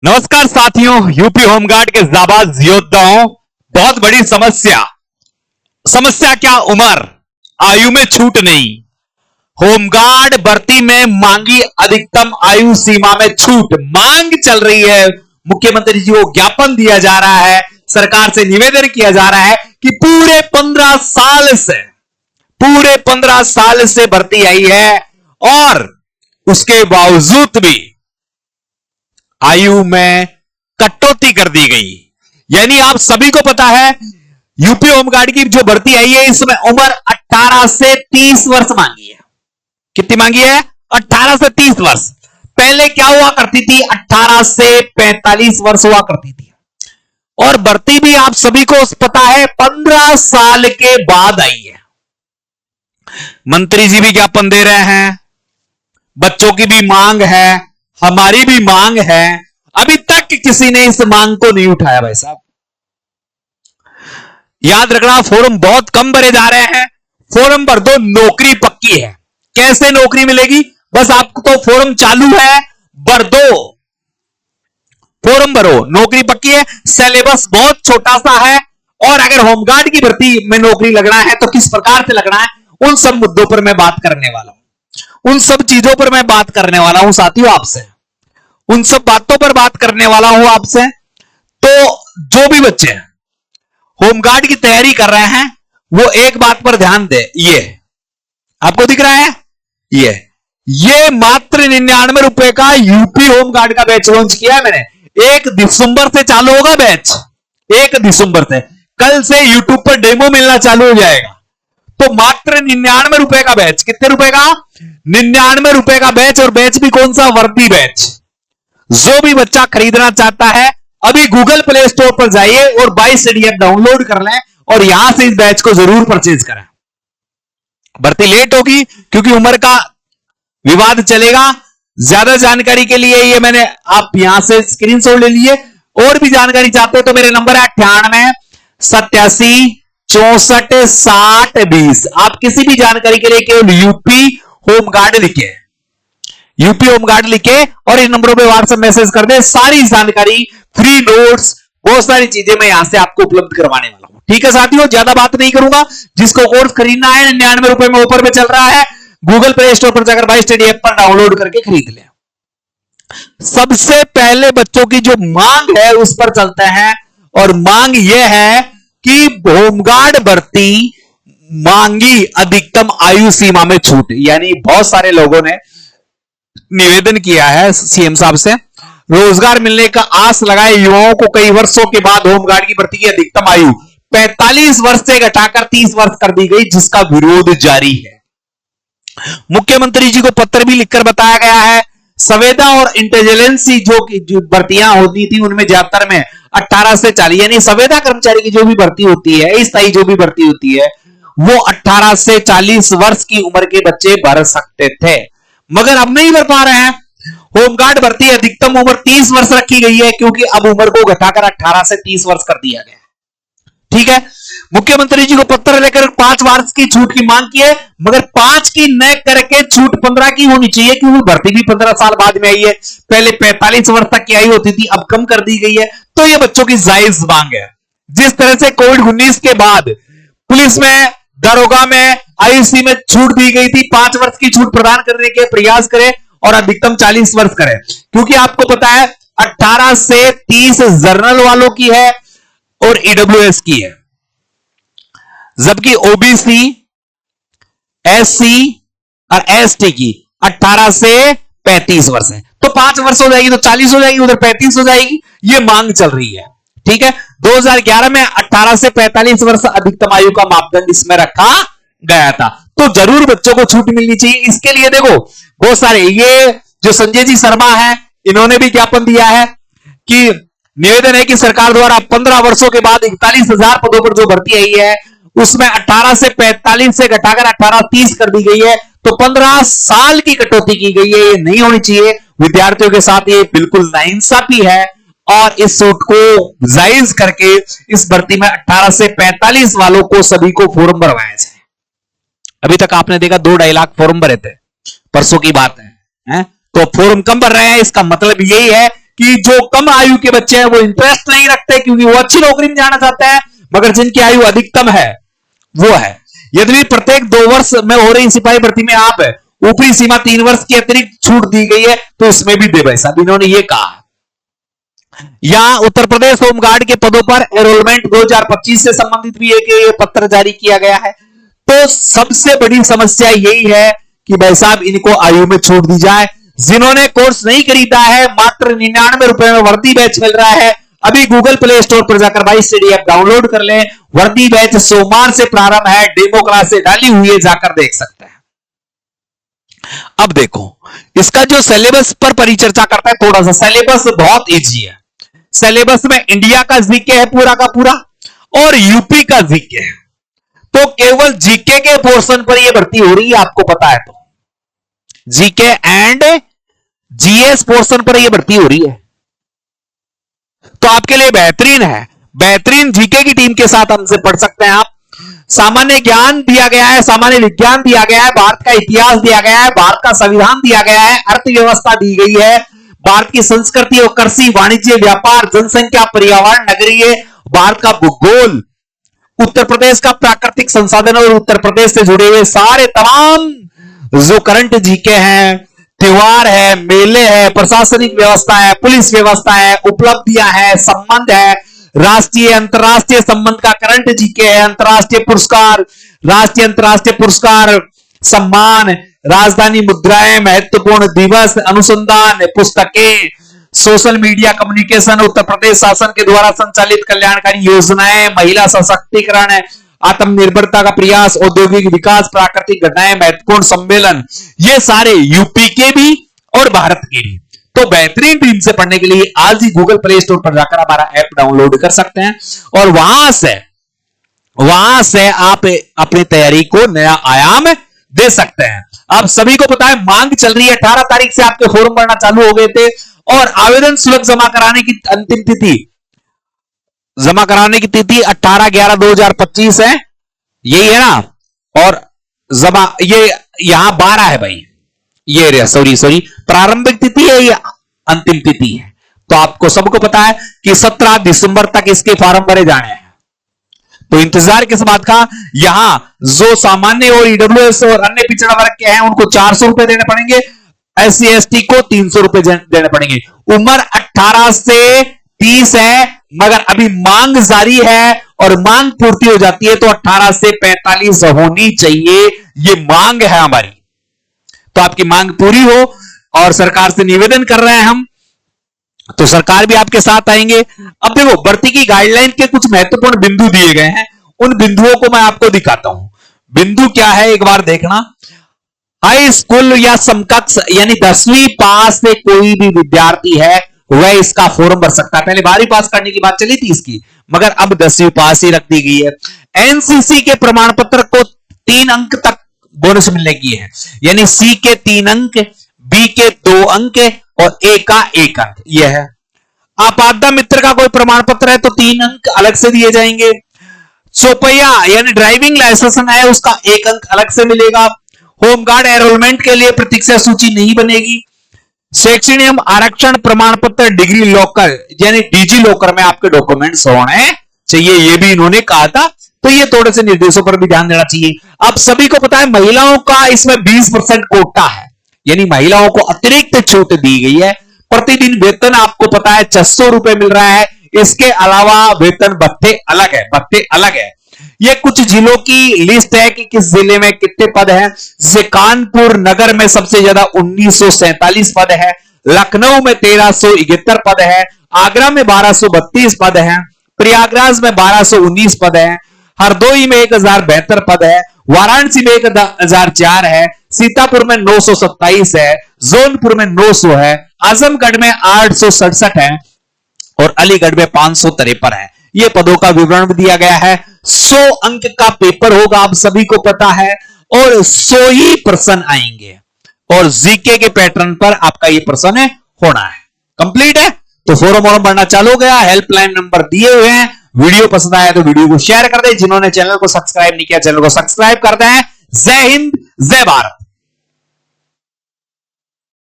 नमस्कार साथियों, UP home guard के जाबाज योद्धाओं। बहुत बड़ी समस्या क्या? उम्र, आयु में छूट नहीं। होमगार्ड भर्ती में मांगी अधिकतम आयु सीमा में छूट। मांग चल रही है, मुख्यमंत्री जी को ज्ञापन दिया जा रहा है, सरकार से निवेदन किया जा रहा है कि पूरे 15 साल से भर्ती आई है और उसके बावजूद भी आयु में कटौती कर दी गई। यानी आप सभी को पता है, यूपी होमगार्ड की जो भर्ती आई है इसमें उम्र 18 से 30 वर्ष मांगी है। कितनी मांगी है? 18 से 30 वर्ष। पहले क्या हुआ करती थी? 18 से 45 वर्ष हुआ करती थी। और भर्ती भी आप सभी को पता है 15 साल के बाद आई है। मंत्री जी भी ज्ञापन दे रहे हैं, बच्चों की भी मांग है, हमारी भी मांग है। अभी तक किसी ने इस मांग को नहीं उठाया। भाई साहब याद रखना, फॉर्म बहुत कम भरे जा रहे हैं। फॉर्म भर दो, नौकरी पक्की है। कैसे नौकरी मिलेगी? बस आपको तो फॉर्म चालू है, भर दो, फॉर्म भरो, नौकरी पक्की है। सिलेबस बहुत छोटा सा है और अगर होमगार्ड की भर्ती में नौकरी लगना है तो किस प्रकार से लगना है, उन सब मुद्दों पर मैं बात करने वाला हूं। उन सब चीजों पर मैं बात करने वाला हूं साथियों आपसे, उन सब बातों पर बात करने वाला हूं आपसे। तो जो भी बच्चे होमगार्ड की तैयारी कर रहे हैं वो एक बात पर ध्यान दे। ये आपको दिख रहा है, ये मात्र 99 रुपए का यूपी होमगार्ड का बैच लॉन्च किया है मैंने। 1 दिसंबर से चालू होगा बैच, 1 दिसंबर से। कल से यूट्यूब पर डेमो मिलना चालू हो जाएगा। तो मात्र 99 रुपए का बैच। कितने रुपए का? 99 रुपए का बैच। और बैच भी कौन सा? वर्दी बैच। जो भी बच्चा खरीदना चाहता है अभी गूगल प्ले स्टोर पर जाइए और 22 एडीएफ डाउनलोड कर लें और यहां से इस बैच को जरूर परचेज करें। भर्ती लेट होगी क्योंकि उम्र का विवाद चलेगा। ज्यादा जानकारी के लिए ये मैंने, आप यहां से स्क्रीनशॉट ले लिए। और भी जानकारी चाहते हैं तो मेरे नंबर है 98 87 64 60 20। आप किसी भी जानकारी के लिए केवल यूपी होमगार्ड लिखे, यूपी होमगार्ड लिखे और इन नंबरों पे व्हाट्सएप मैसेज कर दे। सारी जानकारी, फ्री नोट्स, बहुत सारी चीजें मैं यहां से आपको उपलब्ध करवाने वाला हूं। ठीक है साथियों, ज्यादा बात नहीं करूंगा। जिसको कोर्स खरीदना है 99 रुपए में ऑफर में चल रहा है, गूगल प्ले स्टोर पर जाकर 22 स्टडी ऐप पर डाउनलोड करके खरीद लें। सबसे पहले बच्चों की जो मांग है उस पर चलते हैं। और मांग यह है कि होमगार्ड भर्ती मांगी अधिकतम आयु सीमा में छूट। यानी बहुत सारे लोगों ने निवेदन किया है सीएम साहब से, रोजगार मिलने का आस लगाए युवाओं को कई वर्षों के बाद होमगार्ड की भर्ती की अधिकतम आयु 45 वर्ष से घटाकर 30 वर्ष कर दी गई, जिसका विरोध जारी है। मुख्यमंत्री जी को पत्र भी लिखकर बताया गया है। संवेदा और इंटेलिजेंसी जो भर्तियां होती थी उनमें ज्यादातर में 18 से 40, यानी संवेदा कर्मचारी की जो भी भर्ती होती है, स्थायी जो भी भर्ती होती है, वो 18 से 40 वर्ष की उम्र के बच्चे भर सकते थे, मगर अब नहीं भर पा रहे हैं। होमगार्ड भर्ती अधिकतम उम्र 30 वर्ष रखी गई है क्योंकि अब उम्र को घटाकर 18 से 30 वर्ष कर दिया गया। ठीक है, मुख्यमंत्री जी को पत्र लेकर 5 वर्ष की छूट की मांग की है, मगर 5 की न करके छूट 15 की होनी चाहिए क्योंकि भर्ती भी 15 साल बाद में आई है। पहले 45 वर्ष तक की आयु होती थी, अब कम कर दी गई है। तो ये बच्चों की जायज मांग है। जिस तरह से कोविड-19 के बाद पुलिस में, दरोगा में आयु में छूट दी गई थी, 5 वर्ष की छूट प्रदान करने के प्रयास करें और अधिकतम 40 वर्ष करें। क्योंकि आपको पता है 18 से 30 जर्नल वालों की है और ईडब्ल्यूएस की है, जबकि ओबीसी, एससी और एसटी की 18 से 35 वर्ष है। तो 5 वर्ष हो जाएगी तो 40 हो जाएगी, उधर 35 हो जाएगी। ये मांग चल रही है। ठीक है, 2011 में 18 से 45 वर्ष अधिकतम आयु का मापदंड इसमें रखा गया था। तो जरूर बच्चों को छूट मिलनी चाहिए। इसके लिए देखो बहुत सारे, ये जो संजय जी शर्मा है, इन्होंने भी ज्ञापन दिया है कि निवेदन है कि सरकार द्वारा 15 वर्षों के बाद 41,000 पदों पर जो भर्ती आई है उसमें 18 से 45 से घटाकर 18-30 कर दी गई है। तो 15 साल की कटौती की गई है। ये नहीं होनी चाहिए। विद्यार्थियों के साथ ये बिल्कुल नाइंसाफी है और इस छूट को जायज करके इस भर्ती में 18 से 45 वालों को सभी को फॉर्म भरवाया जाए। अभी तक आपने देखा 2-2.5 लाख फॉर्म भरे थे, परसों की बात है? तो फॉर्म कम भर रहे हैं, इसका मतलब यही है कि जो कम आयु के बच्चे हैं वो इंटरेस्ट नहीं रखते क्योंकि वो अच्छी नौकरी में जाना चाहते हैं, मगर जिनकी आयु अधिकतम है वो है। यदि प्रत्येक 2 वर्ष में हो रही सिपाही भर्ती में आप ऊपरी सीमा 3 वर्ष की अतिरिक्त छूट दी गई है तो इसमें भी दे भाई साहब, इन्होंने ये कहा। यहां उत्तर प्रदेश होमगार्ड के पदों पर एनरोलमेंट 2025 से संबंधित भी एक पत्र जारी किया गया है। तो सबसे बड़ी समस्या यही है कि भाई साहब इनको आयु में छूट दी जाए। जिन्होंने कोर्स नहीं खरीदा है मात्र 99 रुपए में वर्दी बैच मिल रहा है। अभी गूगल प्ले स्टोर पर जाकर भाई स्टडी ऐप डाउनलोड कर लें। वर्दी बैच सोमवार से प्रारंभ है, डेमो क्लासे डाली हुई है, जाकर देख सकते हैं। अब देखो इसका जो सिलेबस पर परिचर्चा करता है, थोड़ा सा सिलेबस बहुत इजी है। सिलेबस में इंडिया का जीके है पूरा का पूरा और यूपी का जीके है। तो केवल जीके के पोर्शन पर यह भर्ती हो रही है, आपको पता है। तो जीके एंड जीएस पोर्शन पर यह भर्ती हो रही है, तो आपके लिए बेहतरीन है। बेहतरीन जीके की टीम के साथ हमसे पढ़ सकते हैं आप। सामान्य ज्ञान दिया गया है, सामान्य विज्ञान दिया गया है, भारत का इतिहास दिया गया है, भारत का संविधान दिया गया है, अर्थव्यवस्था दी गई है, भारत की संस्कृति और कृषि, वाणिज्य, व्यापार, जनसंख्या, पर्यावरण, नगरीय, भारत का भूगोल, उत्तर प्रदेश का प्राकृतिक संसाधन और उत्तर प्रदेश से जुड़े हुए सारे तमाम जो करंट जीके हैं, त्योहार है, मेले है, प्रशासनिक व्यवस्था है, पुलिस व्यवस्था है, उपलब्धियां है, संबंध है, राष्ट्रीय अंतरराष्ट्रीय संबंध का करंट जीके है, अंतरराष्ट्रीय पुरस्कार, राष्ट्रीय अंतरराष्ट्रीय पुरस्कार, सम्मान, राजधानी मुद्राएं, महत्वपूर्ण दिवस, अनुसंधान, पुस्तकें, social media communication, Uttar Pradesh शासन के द्वारा संचालित कल्याणकारी योजनाएं, महिला सशक्तिकरण, आत्मनिर्भरता का प्रयास, औद्योगिक विकास, प्राकृतिक घटनाएं, महत्वपूर्ण सम्मेलन, ये सारे यूपी के भी और भारत के भी। तो बेहतरीन टीम से पढ़ने के लिए आज ही गूगल प्ले स्टोर पर जाकर हमारा ऐप डाउनलोड कर सकते हैं और वहां से आप अपनी तैयारी को नया आयाम दे सकते हैं। आप सभी को पता है मांग चल रही है, 18 तारीख से आपके फॉर्म भरना चालू हो गए थे और आवेदन शुल्क जमा कराने की अंतिम तिथि 18/11/2025 है, यही है ना। और जमा ये यहां 12 है भाई, ये सॉरी प्रारंभिक तिथि है, ये अंतिम तिथि है। तो आपको सबको पता है कि 17 दिसंबर तक इसके फॉर्म भरे जाने हैं। तो इंतजार किस बात का। यहां जो सामान्य और ईडब्ल्यूएस और अन्य पिछड़ा वर्ग के हैं उनको 400 रुपए देने पड़ेंगे, SC ST को 300 रुपए देने पड़ेंगे। उम्र 18 से 30 है, मगर अभी मांग जारी है और मांग पूर्ति हो जाती है तो 18 से 45 होनी चाहिए, ये मांग है हमारी। तो आपकी मांग पूरी हो और सरकार से निवेदन कर रहे हैं हम, तो सरकार भी आपके साथ आएंगे। अब देखो भर्ती की गाइडलाइन के कुछ महत्वपूर्ण बिंदु दिए गए हैं, उन बिंदुओं को मैं आपको दिखाता हूं। बिंदु क्या है एक बार देखना। हाई स्कूल या समकक्ष यानी 10वीं पास से कोई भी विद्यार्थी है वह इसका फॉर्म भर सकता है। पहले 12वीं पास करने की बात चली थी इसकी, मगर अब 10वीं पास ही रख दी गई है। एनसीसी के प्रमाण पत्र को 3 अंक तक बोनस मिलने की है, यानी सी के 3 अंक, बी के 2 अंक और ए का 1 अंक। यह है। आपादा मित्र का कोई प्रमाण पत्र है तो 3 अंक अलग से दिए जाएंगे। चौपहिया यानी ड्राइविंग लाइसेंस है उसका 1 अंक अलग से मिलेगा। होमगार्ड एनरोलमेंट के लिए प्रतीक्षा सूची नहीं बनेगी। शैक्षणिक आरक्षण प्रमाण पत्र डिग्री लॉकर यानी डिजी लॉकर में आपके डॉक्यूमेंट्स होने चाहिए, ये भी इन्होंने कहा था। तो ये थोड़े से निर्देशों पर भी ध्यान देना चाहिए। आप सभी को पता है महिलाओं का इसमें 20% कोटा है, यानी महिलाओं को अतिरिक्त छूट दी गई है। प्रतिदिन वेतन आपको पता है 600 रुपए मिल रहा है। इसके अलावा वेतन भत्ते अलग है। ये कुछ जिलों की लिस्ट है कि किस जिले में कितने पद हैं। जैसे कानपुर नगर में सबसे ज्यादा 1947 पद है, लखनऊ में 1371 पद है, आगरा में 1232 पद है, प्रयागराज में 1219 पद है, हरदोई में 1072 पद है, वाराणसी में 1004 है, सीतापुर में 927 है, जौनपुर में 900 है, आजमगढ़ में 867 है और अलीगढ़ में 553 है। ये पदों का विवरण भी दिया गया है। 100 अंक का पेपर होगा, आप सभी को पता है, और 100 ही प्रश्न आएंगे और जीके के पैटर्न पर आपका ये प्रश्न होना है। कंप्लीट है। तो फॉर्म भरना चालू हो गया। हेल्पलाइन नंबर दिए हुए हैं। वीडियो पसंद आया तो वीडियो को शेयर कर दें। जिन्होंने चैनल को सब्सक्राइब नहीं किया चैनल को सब्सक्राइब कर दें। जय हिंद, जय भारत।